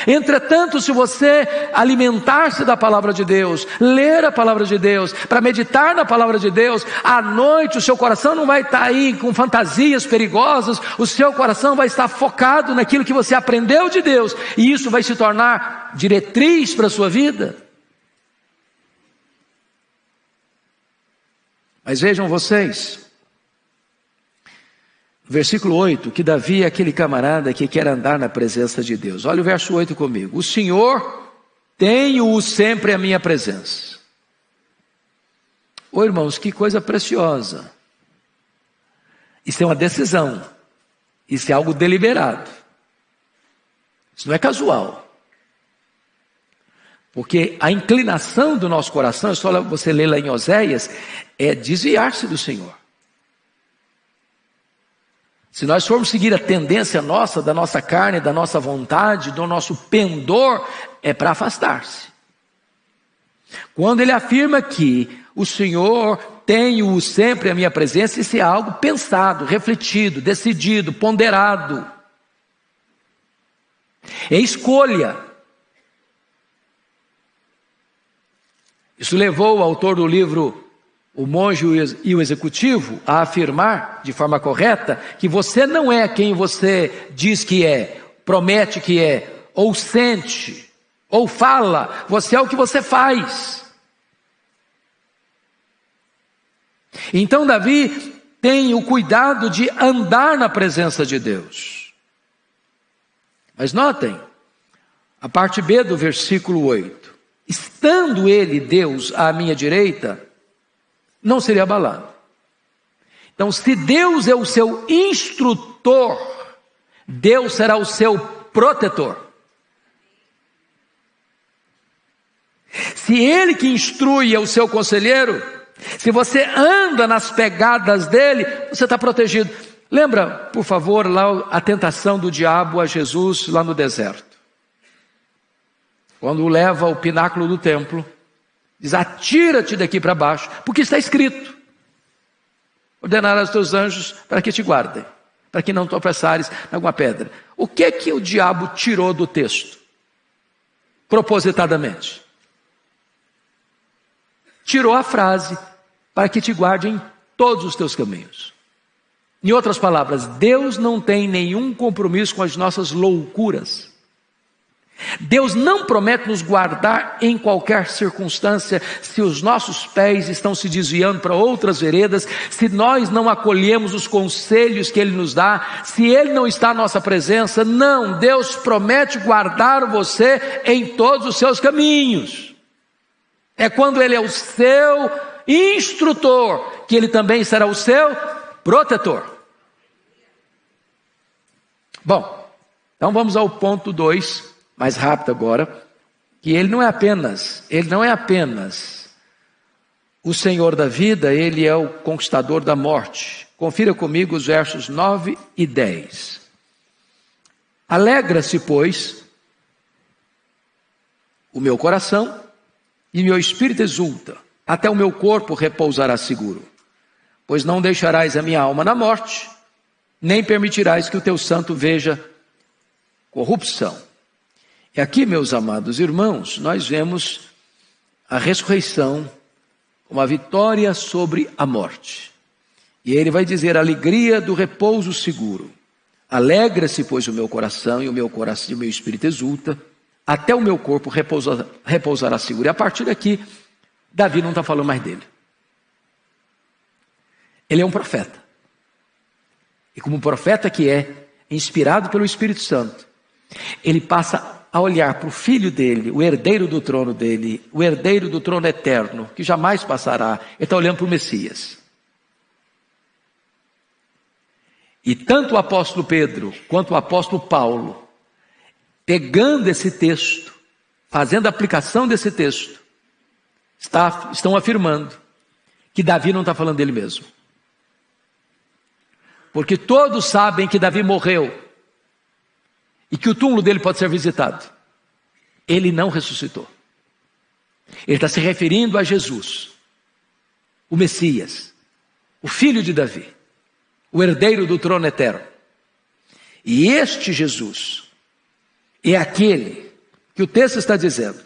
Entretanto, se você alimentar-se da palavra de Deus, ler a palavra de Deus, para meditar na palavra de Deus, à noite o seu coração não vai estar aí com fantasias perigosas, o seu coração vai estar focado naquilo que você aprendeu de Deus, e isso vai se tornar diretriz para a sua vida. Mas vejam vocês, versículo 8, que Davi é aquele camarada que quer andar na presença de Deus. Olha o verso 8 comigo. O Senhor, tenho-o sempre à minha presença. Ô irmãos, que coisa preciosa. Isso é uma decisão. Isso é algo deliberado. Isso não é casual. Porque a inclinação do nosso coração, é só você ler lá em Oséias, é desviar-se do Senhor. Se nós formos seguir a tendência nossa, da nossa carne, da nossa vontade, do nosso pendor, é para afastar-se. Quando ele afirma que o Senhor tenho sempre a minha presença, isso é algo pensado, refletido, decidido, ponderado. É escolha. Isso levou o autor do livro O Monge e o Executivo a afirmar de forma correta que você não é quem você diz que é, promete que é, ou sente, ou fala, você é o que você faz. Então Davi tem o cuidado de andar na presença de Deus. Mas notem, a parte B do versículo 8, estando ele, Deus, à minha direita, não seria abalado. Então, se Deus é o seu instrutor, Deus será o seu protetor. Se Ele que instrui é o seu conselheiro, se você anda nas pegadas dele, você está protegido. Lembra, por favor, lá a tentação do diabo a Jesus lá no deserto. Quando o leva ao pináculo do templo, diz, atira-te daqui para baixo, porque está escrito, ordenarás aos teus anjos para que te guardem, para que não tropeçares em alguma pedra. O que é que o diabo tirou do texto? Propositadamente. Tirou a frase, para que te guarde em todos os teus caminhos. Em outras palavras, Deus não tem nenhum compromisso com as nossas loucuras. Deus não promete nos guardar em qualquer circunstância se os nossos pés estão se desviando para outras veredas, se nós não acolhemos os conselhos que Ele nos dá, se Ele não está à nossa presença. Não, Deus promete guardar você em todos os seus caminhos. É quando Ele é o seu instrutor que Ele também será o seu protetor. Bom, então vamos ao ponto 2. Mais rápido agora, que Ele não é apenas o Senhor da vida, Ele é o conquistador da morte. Confira comigo os versos 9 e 10. Alegra-se, pois, o meu coração e meu espírito exulta, até o meu corpo repousará seguro. Pois não deixarás a minha alma na morte, nem permitirás que o teu santo veja corrupção. E aqui, meus amados irmãos, nós vemos a ressurreição como a vitória sobre a morte. E ele vai dizer, a alegria do repouso seguro. Alegra-se, pois, o meu coração e o meu espírito exulta, até o meu corpo repousará seguro. E a partir daqui, Davi não está falando mais dele. Ele é um profeta. E como profeta que é, inspirado pelo Espírito Santo, ele passa a olhar para o filho dele, o herdeiro do trono dele, o herdeiro do trono eterno, que jamais passará. Ele está olhando para o Messias. E tanto o apóstolo Pedro quanto o apóstolo Paulo, pegando esse texto, fazendo a aplicação desse texto, estão afirmando que Davi não está falando dele mesmo. Porque todos sabem que Davi morreu e que o túmulo dele pode ser visitado. Ele não ressuscitou. Ele está se referindo a Jesus, o Messias, o filho de Davi, o herdeiro do trono eterno. E este Jesus é aquele que o texto está dizendo: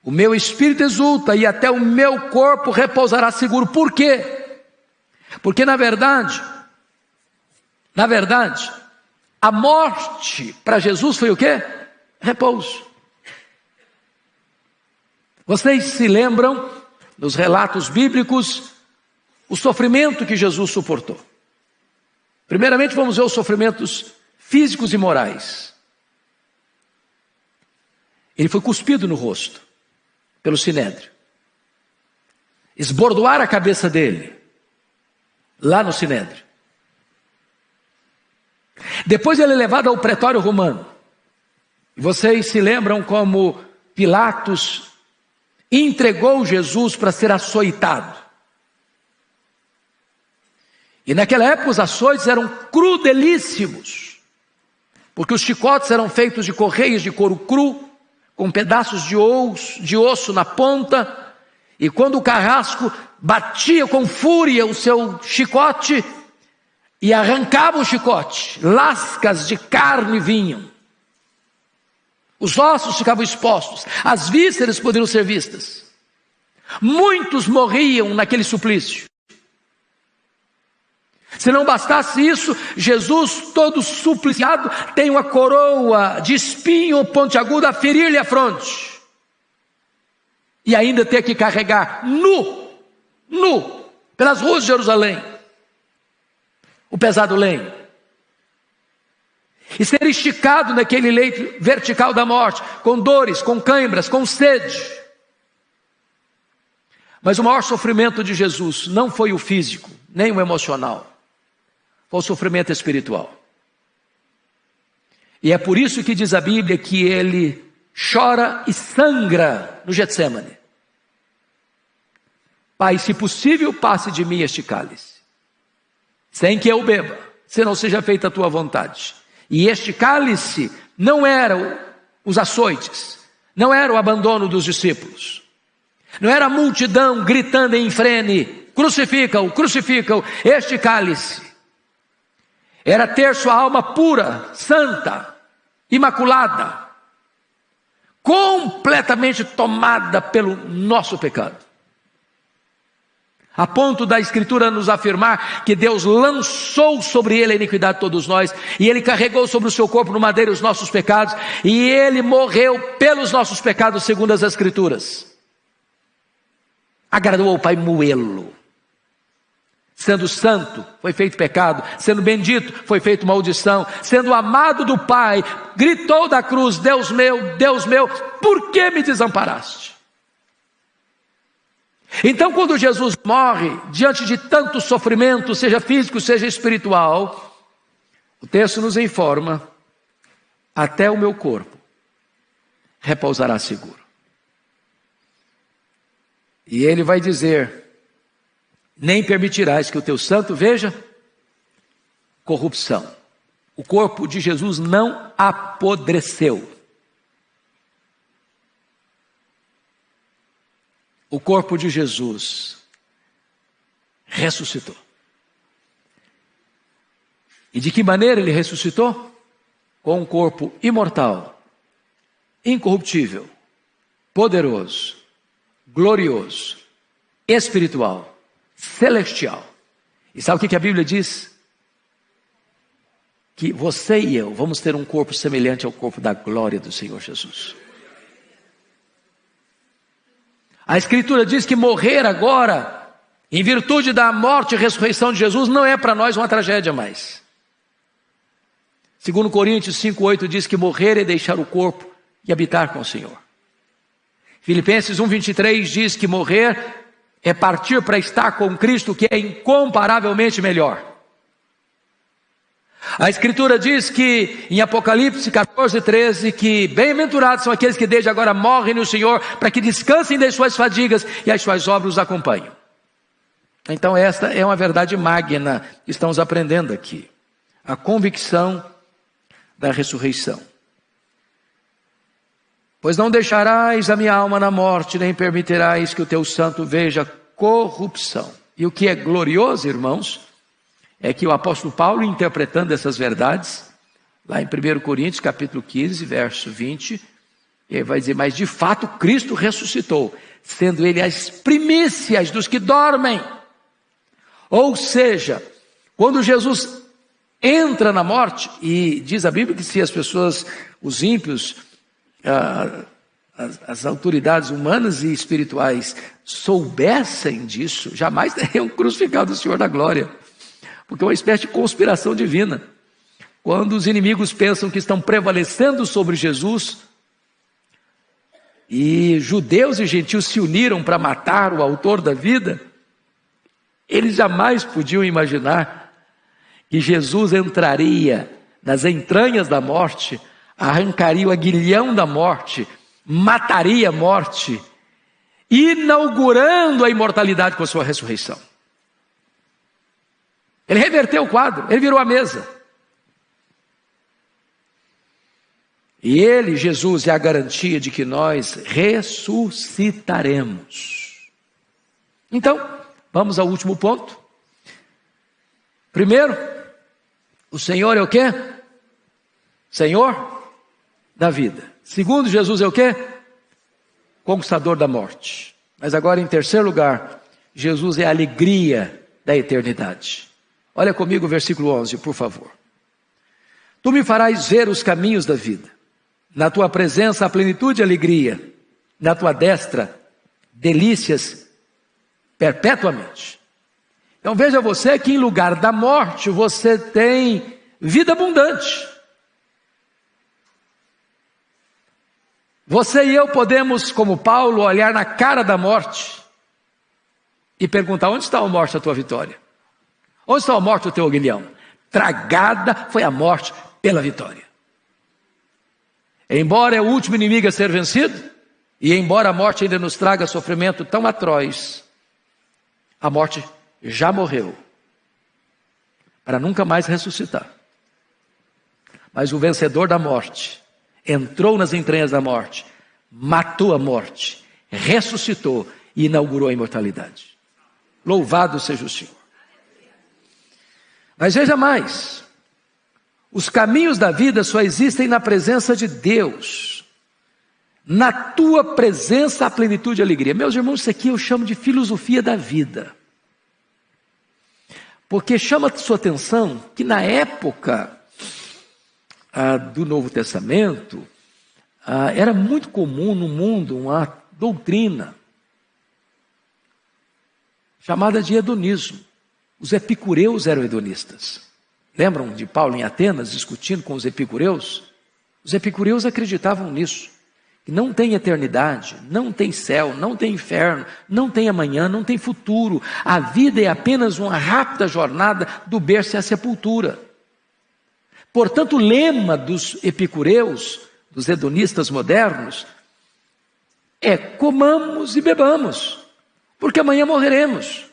o meu espírito exulta e até o meu corpo repousará seguro. Por quê? Porque na verdade, a morte para Jesus foi o quê? Repouso. Vocês se lembram, nos relatos bíblicos, o sofrimento que Jesus suportou. Primeiramente vamos ver os sofrimentos físicos e morais. Ele foi cuspido no rosto pelo sinédrio. Esbordoaram a cabeça dele lá no sinédrio. Depois ele é levado ao pretório romano. E vocês se lembram como Pilatos entregou Jesus para ser açoitado. E naquela época os açoites eram crudelíssimos, porque os chicotes eram feitos de correias de couro cru, com pedaços de osso na ponta, e quando o carrasco batia com fúria o seu chicote e arrancava o chicote, lascas de carne vinham, os ossos ficavam expostos, as vísceras poderiam ser vistas. Muitos morriam naquele suplício. Se não bastasse isso, Jesus, todo supliciado, tem uma coroa de espinho pontiagudo a ferir-lhe a fronte. E ainda ter que carregar nu, pelas ruas de Jerusalém, o pesado lenho. E ser esticado naquele leito vertical da morte, com dores, com cãibras, com sede. Mas o maior sofrimento de Jesus não foi o físico, nem o emocional. Foi o sofrimento espiritual. E é por isso que diz a Bíblia que ele chora e sangra no Getsêmani. Pai, se possível, passe de mim este cálice, sem que eu beba, se não seja feita a tua vontade. E este cálice não era os açoites, não era o abandono dos discípulos, não era a multidão gritando em frene: crucifica-o, crucifica-o. Este cálice era ter sua alma pura, santa, imaculada, completamente tomada pelo nosso pecado. A ponto da Escritura nos afirmar que Deus lançou sobre ele a iniquidade de todos nós, e ele carregou sobre o seu corpo no madeiro os nossos pecados, e ele morreu pelos nossos pecados segundo as Escrituras. Agradou ao Pai moê-lo. Sendo santo, foi feito pecado. Sendo bendito, foi feito maldição. Sendo amado do Pai, gritou da cruz: Deus meu, por que me desamparaste? Então, quando Jesus morre, diante de tanto sofrimento, seja físico, seja espiritual, o texto nos informa: até o meu corpo repousará seguro. E ele vai dizer: nem permitirás que o teu santo veja corrupção. O corpo de Jesus não apodreceu. O corpo de Jesus ressuscitou. E de que maneira ele ressuscitou? Com um corpo imortal, incorruptível, poderoso, glorioso, espiritual, celestial. E sabe o que a Bíblia diz? Que você e eu vamos ter um corpo semelhante ao corpo da glória do Senhor Jesus. A Escritura diz que morrer agora, em virtude da morte e ressurreição de Jesus, não é para nós uma tragédia mais. 2 Coríntios 5,8 diz que morrer é deixar o corpo e habitar com o Senhor. Filipenses 1,23 diz que morrer é partir para estar com Cristo, que é incomparavelmente melhor. A Escritura diz que em Apocalipse 14,13 que bem-aventurados são aqueles que desde agora morrem no Senhor, para que descansem das suas fadigas e as suas obras os acompanham. Então esta é uma verdade magna que estamos aprendendo aqui. A convicção da ressurreição. Pois não deixarás a minha alma na morte, nem permitirás que o teu santo veja corrupção. E o que é glorioso, irmãos, é que o apóstolo Paulo, interpretando essas verdades, lá em 1 Coríntios capítulo 15, verso 20, ele vai dizer, mas de fato Cristo ressuscitou, sendo ele as primícias dos que dormem. Ou seja, quando Jesus entra na morte, e diz a Bíblia que se as pessoas, os ímpios, as autoridades humanas e espirituais soubessem disso, jamais teriam crucificado o Senhor da glória, porque é uma espécie de conspiração divina. Quando os inimigos pensam que estão prevalecendo sobre Jesus, e judeus e gentios se uniram para matar o autor da vida, eles jamais podiam imaginar que Jesus entraria nas entranhas da morte, arrancaria o aguilhão da morte, mataria a morte, inaugurando a imortalidade com a sua ressurreição. Ele reverteu o quadro, ele virou a mesa. E ele, Jesus, é a garantia de que nós ressuscitaremos. Então, vamos ao último ponto. Primeiro, o Senhor é o quê? Senhor da vida. Segundo, Jesus é o quê? Conquistador da morte. Mas agora, em terceiro lugar, Jesus é a alegria da eternidade. Olha comigo o versículo 11, por favor. Tu me farás ver os caminhos da vida. Na tua presença a plenitude e alegria. Na tua destra, delícias perpetuamente. Então veja você que em lugar da morte você tem vida abundante. Você e eu podemos, como Paulo, olhar na cara da morte e perguntar, onde está a morte da tua vitória? Onde está a morte do teu aguilhão? Tragada foi a morte pela vitória. Embora é o último inimigo a ser vencido, e embora a morte ainda nos traga sofrimento tão atroz, a morte já morreu, para nunca mais ressuscitar. Mas o vencedor da morte entrou nas entranhas da morte, matou a morte, ressuscitou e inaugurou a imortalidade. Louvado seja o Senhor. Mas veja mais, os caminhos da vida só existem na presença de Deus. Na tua presença a plenitude e alegria. Meus irmãos, isso aqui eu chamo de filosofia da vida. Porque chama a sua atenção que na época do Novo Testamento, era muito comum no mundo uma doutrina chamada de hedonismo. Os epicureus eram hedonistas. Lembram de Paulo em Atenas discutindo com os epicureus? Os epicureus acreditavam nisso. Que não tem eternidade, não tem céu, não tem inferno, não tem amanhã, não tem futuro. A vida é apenas uma rápida jornada do berço à sepultura. Portanto, o lema dos epicureus, dos hedonistas modernos, é comamos e bebamos, porque amanhã morreremos.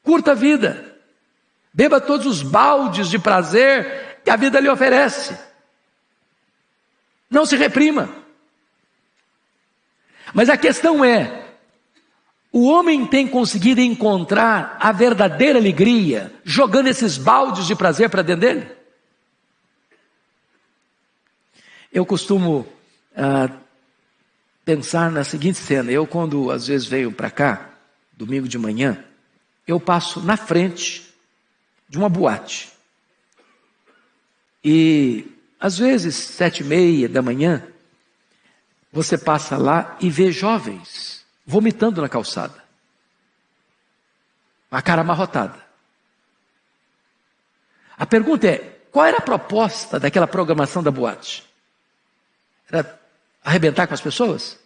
Curta a vida. Beba todos os baldes de prazer que a vida lhe oferece. Não se reprima. Mas a questão é, o homem tem conseguido encontrar a verdadeira alegria jogando esses baldes de prazer para dentro dele? Eu costumo pensar na seguinte cena. Eu, quando às vezes venho para cá, domingo de manhã, eu passo na frente de uma boate. E às vezes, 7h30 da manhã, você passa lá e vê jovens vomitando na calçada. A cara amarrotada. A pergunta é, Qual era a proposta daquela programação da boate? Era arrebentar com as pessoas?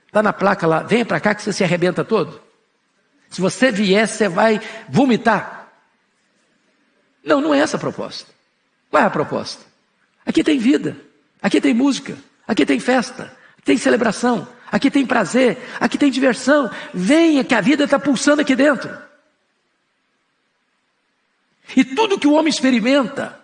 Está na placa lá, venha para cá que você se arrebenta todo. Se você vier, você vai vomitar. Não, não é essa a proposta. Qual é a proposta? Aqui tem vida, aqui tem música, aqui tem festa, aqui tem celebração, aqui tem prazer, aqui tem diversão. Venha que a vida está pulsando aqui dentro. E tudo que o homem experimenta,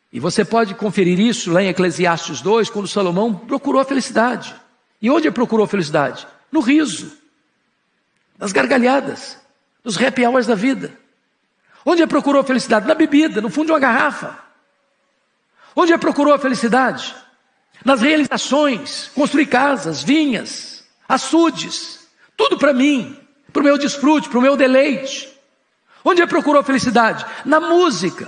e você pode conferir isso lá em Eclesiastes 2, quando Salomão procurou a felicidade. E onde ele procurou a felicidade? No riso, nas gargalhadas, nos happy hours da vida. Onde ele procurou a felicidade? Na bebida, no fundo de uma garrafa. Onde ele procurou a felicidade? Nas realizações, construir casas, vinhas, açudes, tudo para mim, para o meu desfrute, para o meu deleite. Onde ele procurou a felicidade? Na música,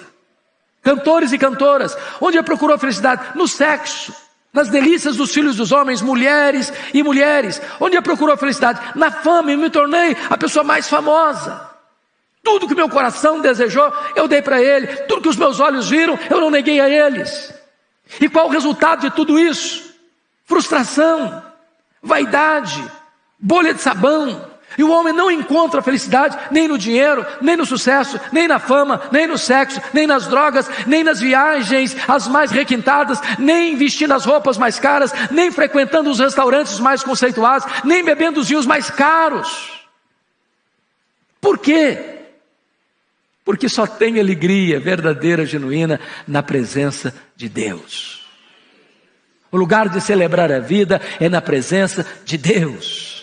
cantores e cantoras. Onde ele procurou a felicidade? No sexo, nas delícias dos filhos dos homens, mulheres e mulheres. Onde ele procurou a felicidade? Na fama, eu me tornei a pessoa mais famosa. Tudo que meu coração desejou, eu dei para ele. Tudo que os meus olhos viram, eu não neguei a eles. E qual o resultado de tudo isso? Frustração, vaidade, bolha de sabão. E o homem não encontra felicidade nem no dinheiro, nem no sucesso, nem na fama, nem no sexo, nem nas drogas, nem nas viagens as mais requintadas, nem vestindo as roupas mais caras, nem frequentando os restaurantes mais conceituados, nem bebendo os vinhos mais caros. Por quê? Porque só tem alegria verdadeira, genuína, na presença de Deus. O lugar de celebrar a vida é na presença de Deus.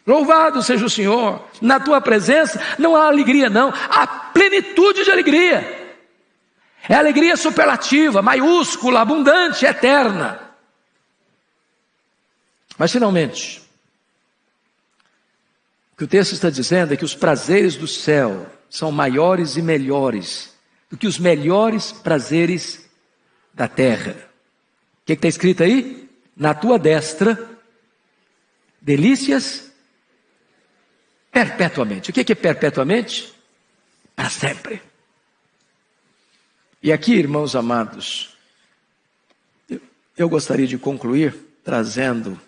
Louvado seja o Senhor. Na tua presença não há alegria não, há plenitude de alegria. É alegria superlativa, maiúscula, abundante, eterna. Mas finalmente, o que o texto está dizendo é que os prazeres do céu são maiores e melhores do que os melhores prazeres da terra. O que está escrito aí? Na tua destra, delícias perpetuamente. O que é perpetuamente? Para sempre. E aqui, irmãos amados, eu gostaria de concluir trazendo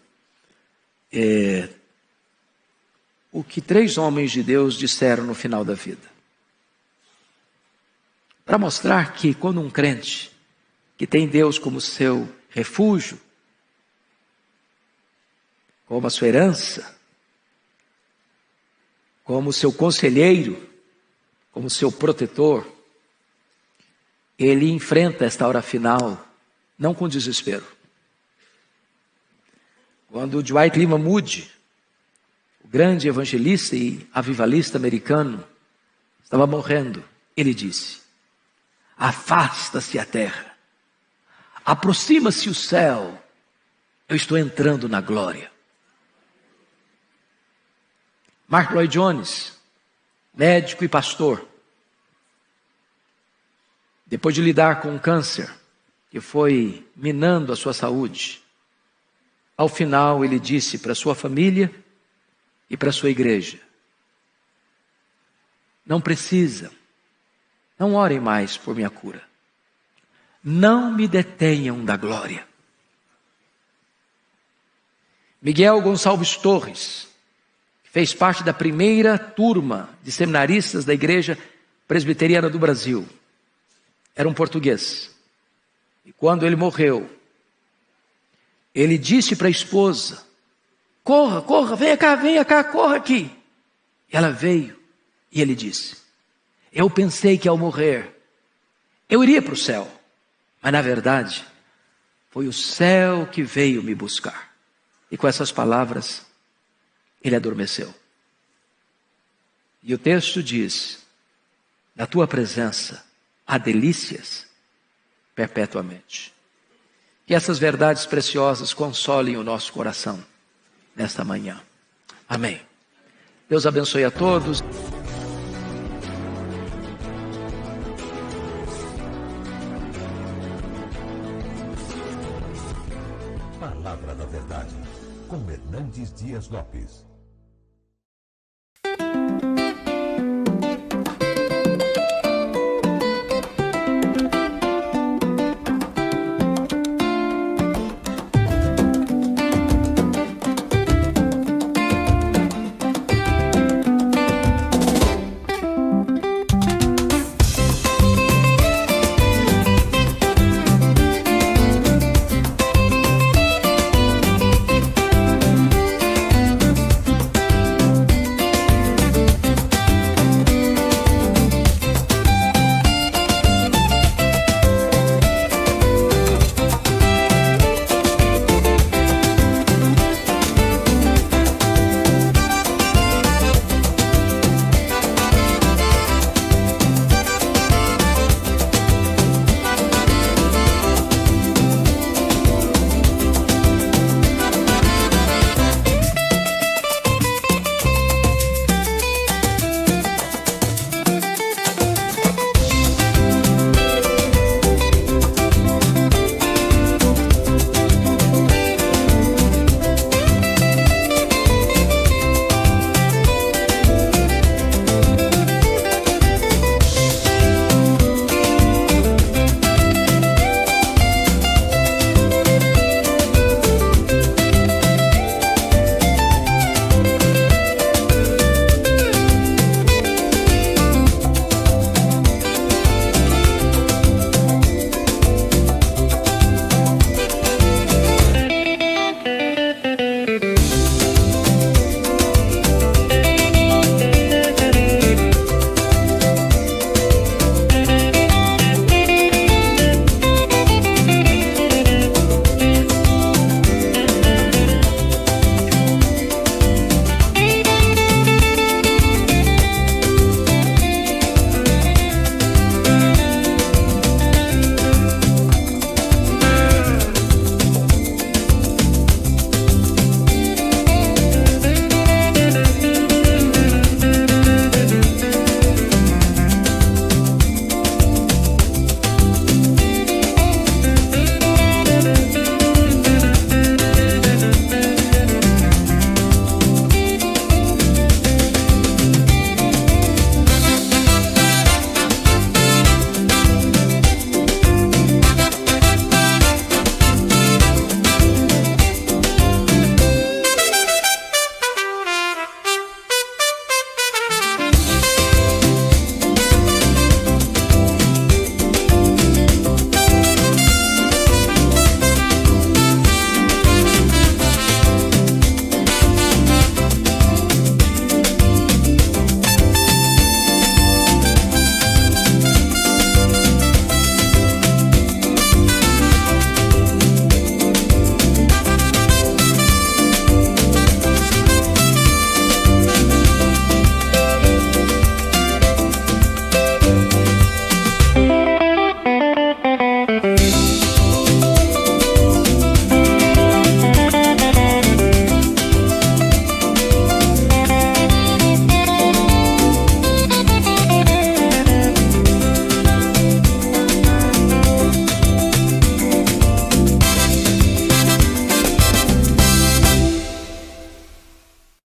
o que 3 homens de Deus disseram no final da vida. Para mostrar que quando um crente que tem Deus como seu refúgio, como a sua herança, como seu conselheiro, como seu protetor, ele enfrenta esta hora final, não com desespero. Quando Dwight Lima Moody, o grande evangelista e avivalista americano, estava morrendo, ele disse: afasta-se a terra, aproxima-se o céu, eu estou entrando na glória. Mark Lloyd Jones, médico e pastor, depois de lidar com um câncer que foi minando a sua saúde, ao final ele disse para sua família e para sua igreja: não precisa, não orem mais por minha cura, não me detenham da glória. Miguel Gonçalves Torres fez parte da primeira turma de seminaristas da Igreja Presbiteriana do Brasil. Era um português. E quando ele morreu, ele disse para a esposa: corra, corra, venha cá, corra aqui. E ela veio e ele disse: eu pensei que ao morrer eu iria para o céu, mas na verdade foi o céu que veio me buscar. E com essas palavras ele adormeceu. E o texto diz: na tua presença há delícias perpetuamente. Que essas verdades preciosas consolem o nosso coração nesta manhã. Amém. Deus abençoe a todos. Palavra da Verdade, com Hernandes Dias Lopes.